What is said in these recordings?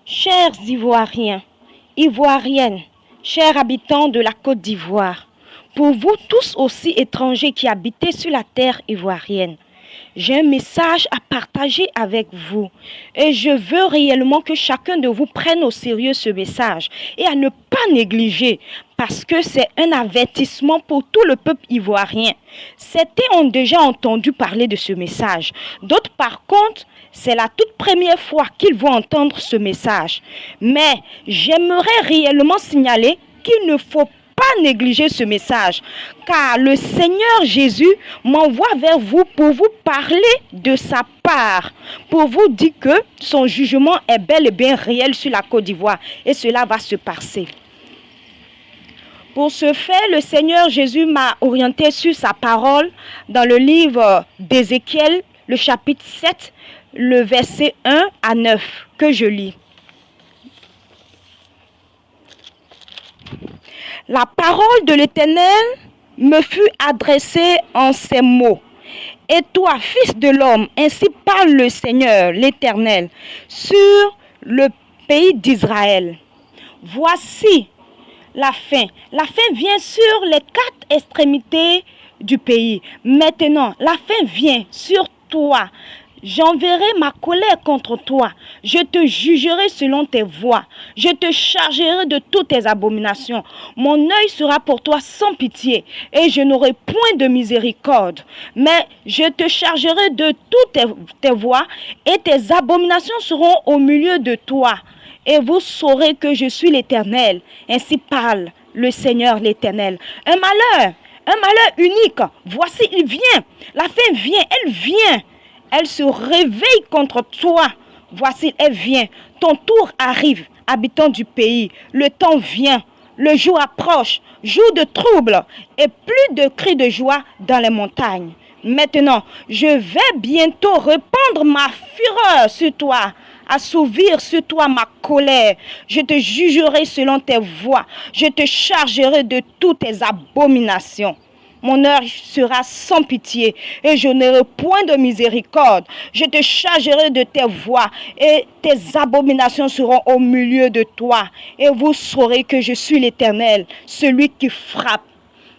Chers Ivoiriens, Ivoiriennes, chers habitants de la Côte d'Ivoire, pour vous tous aussi étrangers qui habitez sur la terre ivoirienne, j'ai un message à partager avec vous et je veux réellement que chacun de vous prenne au sérieux ce message et à ne pas négliger parce que c'est un avertissement pour tout le peuple ivoirien. Certains ont déjà entendu parler de ce message, d'autres par contre, c'est la toute première fois qu'ils vont entendre ce message. Mais j'aimerais réellement signaler qu'il ne faut pas négliger ce message, car le Seigneur Jésus m'envoie vers vous pour vous parler de sa part, pour vous dire que son jugement est bel et bien réel sur la Côte d'Ivoire et cela va se passer. Pour ce faire, le Seigneur Jésus m'a orienté sur sa parole dans le livre d'Ézéchiel, le chapitre 7, le verset 1 à 9, que je lis. La parole de l'Éternel me fut adressée en ces mots. Et toi, fils de l'homme, ainsi parle le Seigneur, l'Éternel, sur le pays d'Israël. Voici la fin. La fin vient sur les 4 extrémités du pays. Maintenant, la fin vient sur toi. J'enverrai ma colère contre toi. Je te jugerai selon tes voies. Je te chargerai de toutes tes abominations. Mon œil sera pour toi sans pitié et je n'aurai point de miséricorde. Mais je te chargerai de toutes tes voies et tes abominations seront au milieu de toi. Et vous saurez que je suis l'Éternel. Ainsi parle le Seigneur l'Éternel. Un malheur unique. Voici, il vient. La fin vient, elle vient. Elle se réveille contre toi. Voici, elle vient. Ton tour arrive, habitant du pays. Le temps vient. Le jour approche. Jour de trouble et plus de cris de joie dans les montagnes. Maintenant, je vais bientôt répandre ma fureur sur toi, assouvir sur toi ma colère. Je te jugerai selon tes voies. Je te chargerai de toutes tes abominations. Mon œil sera sans pitié et je n'aurai point de miséricorde. Je te chargerai de tes voies et tes abominations seront au milieu de toi. Et vous saurez que je suis l'Éternel, celui qui frappe.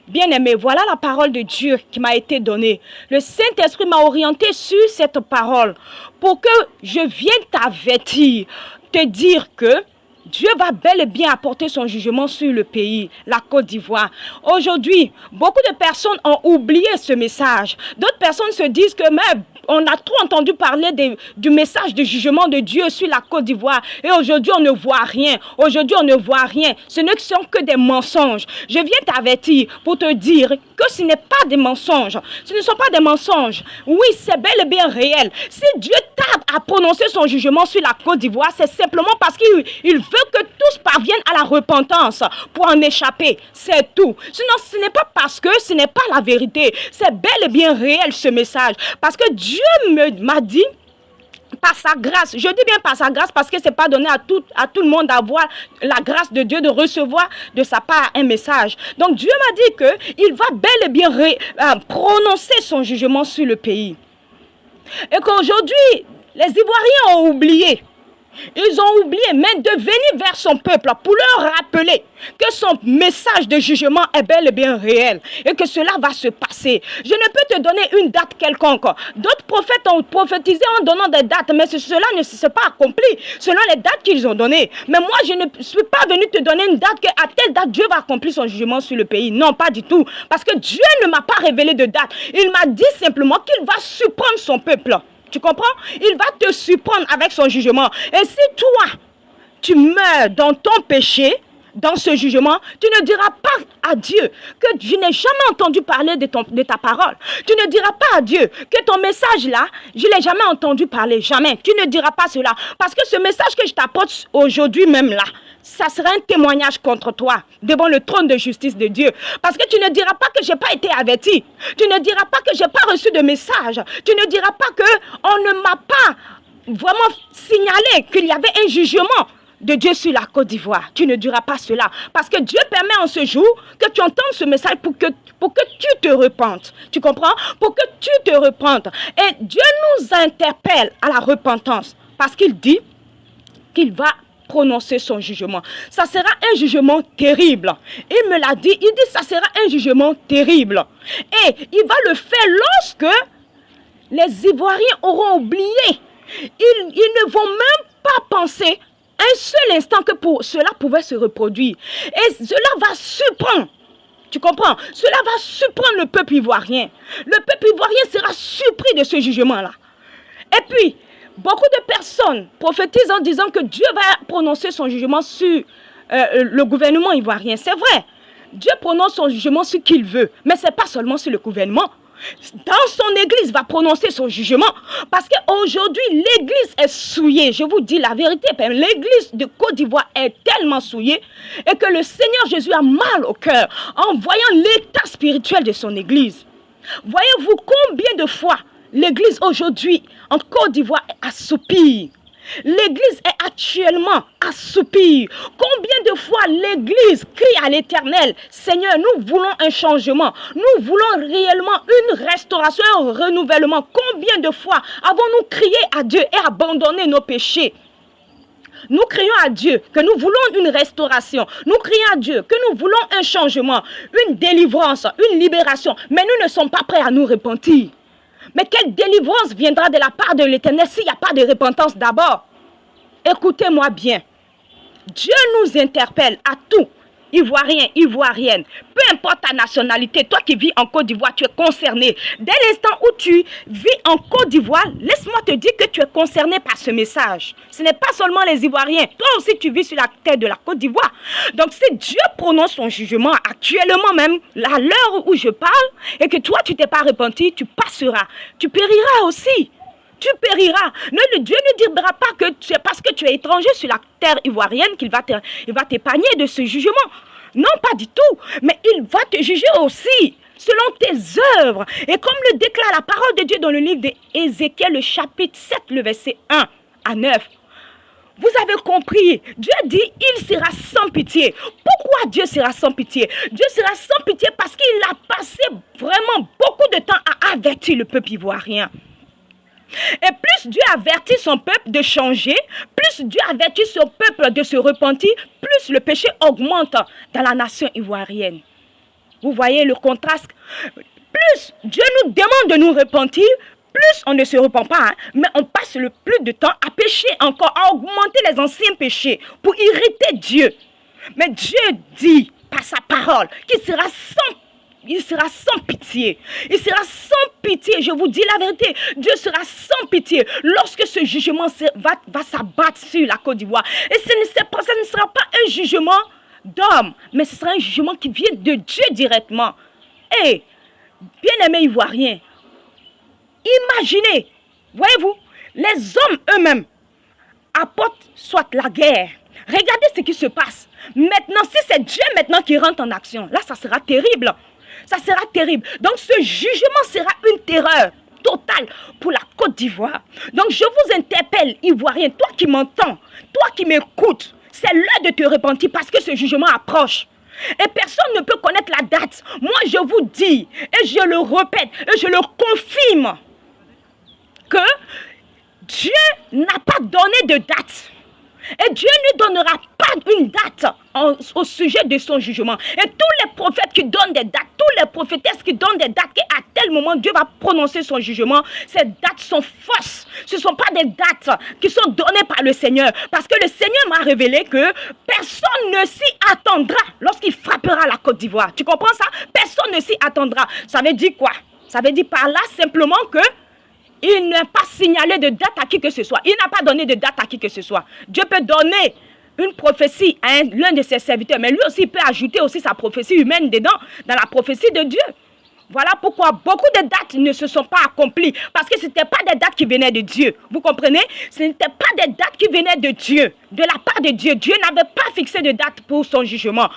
Bien-aimé, voilà la parole de Dieu qui m'a été donnée. Le Saint-Esprit m'a orienté sur cette parole pour que je vienne t'avertir, te dire que Dieu va bel et bien apporter son jugement sur le pays, la Côte d'Ivoire. Aujourd'hui, beaucoup de personnes ont oublié ce message. D'autres personnes se disent que même on a trop entendu parler du message de jugement de Dieu sur la Côte d'Ivoire. Et aujourd'hui, on ne voit rien. Aujourd'hui, on ne voit rien. Ce ne sont que des mensonges. Je viens t'avertir pour te dire que ce n'est pas des mensonges. Ce ne sont pas des mensonges. Oui, c'est bel et bien réel. Si Dieu tarde à prononcer son jugement sur la Côte d'Ivoire, c'est simplement parce qu'il veut que tous parviennent à la repentance pour en échapper. C'est tout. Sinon, ce n'est pas parce que ce n'est pas la vérité. C'est bel et bien réel ce message. Parce que Dieu m'a dit, par sa grâce, je dis bien par sa grâce parce que ce n'est pas donné à tout le monde d'avoir la grâce de Dieu, de recevoir de sa part un message. Donc Dieu m'a dit qu'il va bel et bien prononcer son jugement sur le pays. Et qu'aujourd'hui, les Ivoiriens ont oublié. Ils ont oublié, mais de venir vers son peuple pour leur rappeler que son message de jugement est bel et bien réel et que cela va se passer. Je ne peux te donner une date quelconque. D'autres prophètes ont prophétisé en donnant des dates, mais cela ne s'est pas accompli selon les dates qu'ils ont données. Mais moi, je ne suis pas venu te donner une date qu'à telle date, Dieu va accomplir son jugement sur le pays. Non, pas du tout. Parce que Dieu ne m'a pas révélé de date. Il m'a dit simplement qu'il va surprendre son peuple. Tu comprends? Il va te surprendre avec son jugement. Et si toi, tu meurs dans ton péché, dans ce jugement, tu ne diras pas à Dieu que je n'ai jamais entendu parler de ta parole. Tu ne diras pas à Dieu que ton message là, je ne l'ai jamais entendu parler. Jamais. Tu ne diras pas cela. Parce que ce message que je t'apporte aujourd'hui même là, ça sera un témoignage contre toi devant le trône de justice de Dieu. Parce que tu ne diras pas que je n'ai pas été averti. Tu ne diras pas que je n'ai pas reçu de message. Tu ne diras pas qu'on ne m'a pas vraiment signalé qu'il y avait un jugement de Dieu sur la Côte d'Ivoire. Tu ne diras pas cela. Parce que Dieu permet en ce jour que tu entendes ce message pour que tu te repentes. Tu comprends? Pour que tu te repentes. Et Dieu nous interpelle à la repentance. Parce qu'il dit qu'il va prononcer son jugement. Ça sera un jugement terrible. Il me l'a dit, il dit ça sera un jugement terrible. Et il va le faire lorsque les Ivoiriens auront oublié. Ils ne vont même pas penser un seul instant que cela pouvait se reproduire. Et cela va surprendre. Tu comprends? Cela va surprendre le peuple ivoirien. Le peuple ivoirien sera surpris de ce jugement-là. Et puis, beaucoup de personnes prophétisent en disant que Dieu va prononcer son jugement sur le gouvernement ivoirien. C'est vrai. Dieu prononce son jugement sur qui il veut. Mais ce n'est pas seulement sur le gouvernement. Dans son église, va prononcer son jugement. Parce qu'aujourd'hui, l'église est souillée. Je vous dis la vérité. L'église de Côte d'Ivoire est tellement souillée. Et que le Seigneur Jésus a mal au cœur en voyant l'état spirituel de son église. Voyez-vous combien de fois l'église aujourd'hui en Côte d'Ivoire est assoupie. L'église est actuellement assoupie. Combien de fois l'église crie à l'Éternel, Seigneur, nous voulons un changement. Nous voulons réellement une restauration, un renouvellement. Combien de fois avons-nous crié à Dieu et abandonné nos péchés? Nous crions à Dieu que nous voulons une restauration. Nous crions à Dieu que nous voulons un changement, une délivrance, une libération. Mais nous ne sommes pas prêts à nous repentir. Mais quelle délivrance viendra de la part de l'Éternel s'il n'y a pas de repentance d'abord? Écoutez-moi bien. Dieu nous interpelle à tous, Ivoiriens, Ivoiriennes. Peu importe ta nationalité, toi qui vis en Côte d'Ivoire, tu es concerné. Dès l'instant où tu vis en Côte d'Ivoire, laisse-moi te dire que tu es concerné par ce message. Ce n'est pas seulement les Ivoiriens. Toi aussi, tu vis sur la terre de la Côte d'Ivoire. Donc, si Dieu prononce son jugement actuellement même, à l'heure où je parle, et que toi, tu t'es pas repenti, tu passeras. Tu périras aussi. Tu périras. Dieu ne dira pas que c'est parce que tu es étranger sur la terre ivoirienne qu'il va t'épargner de ce jugement. Non, pas du tout. Mais il va te juger aussi selon tes œuvres. Et comme le déclare la parole de Dieu dans le livre d'Ézéchiel, le chapitre 7, le verset 1 à 9. Vous avez compris, Dieu dit, il sera sans pitié. Pourquoi Dieu sera sans pitié? Dieu sera sans pitié parce qu'il a passé vraiment beaucoup de temps à avertir le peuple ivoirien. Et plus Dieu avertit son peuple de changer, plus Dieu avertit son peuple de se repentir, plus le péché augmente dans la nation ivoirienne. Vous voyez le contraste? Plus Dieu nous demande de nous repentir, plus on ne se repent pas, mais on passe le plus de temps à pécher encore, à augmenter les anciens péchés pour irriter Dieu. Mais Dieu dit par sa parole qu'il sera sans pitié. Il sera sans pitié. Je vous dis la vérité. Dieu sera sans pitié lorsque ce jugement va s'abattre sur la Côte d'Ivoire. Et ce ne sera pas un jugement d'homme, mais ce sera un jugement qui vient de Dieu directement. Et, bien-aimés Ivoiriens, imaginez, voyez-vous, les hommes eux-mêmes apportent soit la guerre. Regardez ce qui se passe. Maintenant, si c'est Dieu maintenant qui rentre en action, là, ça sera terrible. Ça sera terrible. Donc, ce jugement sera une terreur totale pour la Côte d'Ivoire. Donc, je vous interpelle, Ivoirien, toi qui m'entends, toi qui m'écoutes, c'est l'heure de te repentir parce que ce jugement approche. Et personne ne peut connaître la date. Moi, je vous dis, et je le répète, et je le confirme, que Dieu n'a pas donné de date. Et Dieu ne donnera pas une date au sujet de son jugement. Et tous les prophètes qui donnent des dates, tous les prophétesses qui donnent des dates, qu'à tel moment Dieu va prononcer son jugement, ces dates sont fausses. Ce ne sont pas des dates qui sont données par le Seigneur. Parce que le Seigneur m'a révélé que personne ne s'y attendra lorsqu'il frappera la Côte d'Ivoire. Tu comprends ça? Personne ne s'y attendra. Ça veut dire quoi? Ça veut dire par là simplement que il n'a pas signalé de date à qui que ce soit. Il n'a pas donné de date à qui que ce soit. Dieu peut donner une prophétie à l'un de ses serviteurs, mais lui aussi peut ajouter aussi sa prophétie humaine dedans, dans la prophétie de Dieu. Voilà pourquoi beaucoup de dates ne se sont pas accomplies. Parce que ce n'étaient pas des dates qui venaient de Dieu. Vous comprenez? Ce n'étaient pas des dates qui venaient de Dieu, de la part de Dieu. Dieu n'avait pas fixé de date pour son jugement.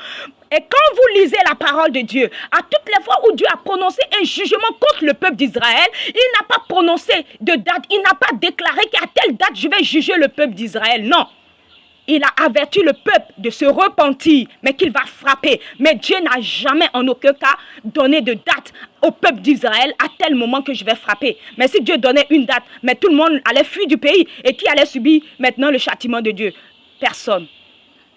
Et quand vous lisez la parole de Dieu, à toutes les fois où Dieu a prononcé un jugement contre le peuple d'Israël, il n'a pas prononcé de date, il n'a pas déclaré qu'à telle date je vais juger le peuple d'Israël. Non. Il a averti le peuple de se repentir, mais qu'il va frapper. Mais Dieu n'a jamais en aucun cas donné de date au peuple d'Israël à tel moment que je vais frapper. Mais si Dieu donnait une date, mais tout le monde allait fuir du pays et qui allait subir maintenant le châtiment de Dieu? personne.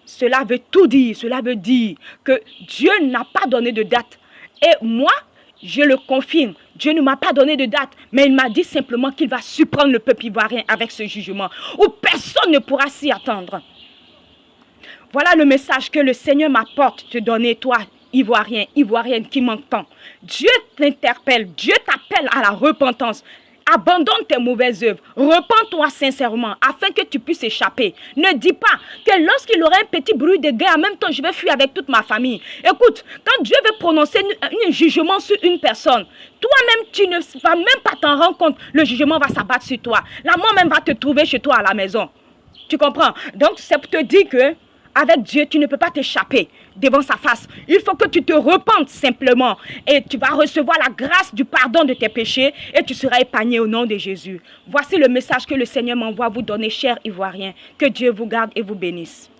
Cela veut tout dire. Cela veut dire que Dieu n'a pas donné de date. Et moi, je le confirme. Dieu ne m'a pas donné de date, mais il m'a dit simplement qu'il va surprendre le peuple ivoirien avec ce jugement, où personne ne pourra s'y attendre. Voilà le message que le Seigneur m'apporte te donner, toi, Ivoirien, Ivoirienne qui m'entend. Dieu t'interpelle, Dieu t'appelle à la repentance. Abandonne tes mauvaises œuvres, repens-toi sincèrement afin que tu puisses échapper. Ne dis pas que lorsqu'il aura un petit bruit de guerre, en même temps je vais fuir avec toute ma famille. Écoute, quand Dieu veut prononcer un jugement sur une personne, toi-même tu ne vas même pas t'en rendre compte, le jugement va s'abattre sur toi. La mort même va te trouver chez toi à la maison. Tu comprends? Donc c'est pour te dire que avec Dieu, tu ne peux pas t'échapper devant sa face. Il faut que tu te repentes simplement et tu vas recevoir la grâce du pardon de tes péchés et tu seras épargné au nom de Jésus. Voici le message que le Seigneur m'envoie vous donner, chers Ivoiriens. Que Dieu vous garde et vous bénisse.